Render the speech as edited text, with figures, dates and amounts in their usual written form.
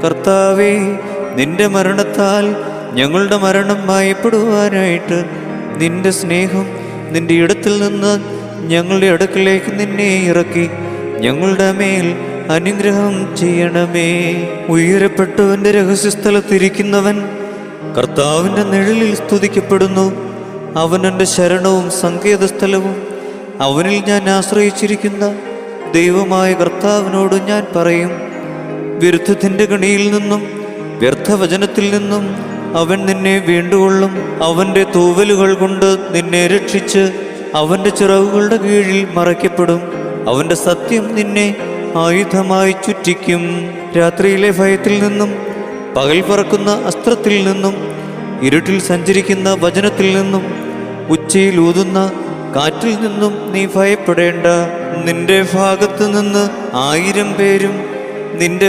കർത്താവേ, നിന്റെ മരണത്താൽ ഞങ്ങളുടെ മരണം മായപ്പെടുവാനായിട്ട് നിന്റെ സ്നേഹം നിന്റെ ഇടത്തിൽ നിന്ന് ഞങ്ങളുടെ അടുക്കിലേക്ക് നിന്നെ ഇറക്കി ഞങ്ങളുടെ മേൽ അനുഗ്രഹം ചെയ്യണമേ. ഉയരപ്പെട്ടവന്റെ രഹസ്യസ്ഥലത്തിരിക്കുന്നവൻ കർത്താവിൻ്റെ നിഴലിൽ സ്തുതിക്കപ്പെടുന്നു. അവൻ എൻ്റെ ശരണവും സങ്കേതസ്ഥലവും. അവനിൽ ഞാൻ ആശ്രയിച്ചിരിക്കുന്ന ദൈവമായ കർത്താവിനോട് ഞാൻ പറയും, വിരുദ്ധത്തിൻ്റെ കണിയിൽ നിന്നും വ്യർത്ഥവചനത്തിൽ നിന്നും അവൻ നിന്നെ വീണ്ടുകൊള്ളും. അവൻ്റെ തൂവലുകൾ കൊണ്ട് നിന്നെ രക്ഷിച്ച് അവൻ്റെ ചിറകുകളുടെ കീഴിൽ മറയ്ക്കപ്പെടും. അവൻ്റെ സത്യം നിന്നെ ആയുധമായി ചുറ്റിക്കും. രാത്രിയിലെ ഭയത്തിൽ നിന്നും പകൽ പറക്കുന്ന അസ്ത്രത്തിൽ നിന്നും ഇരുട്ടിൽ സഞ്ചരിക്കുന്ന വചനത്തിൽ നിന്നും ഉച്ചയിൽ ഊതുന്ന കാറ്റിൽ നിന്നും നീ ഭയപ്പെടേണ്ട. നിന്റെ ഭാഗത്ത് നിന്ന് 1000 പേരും നിന്റെ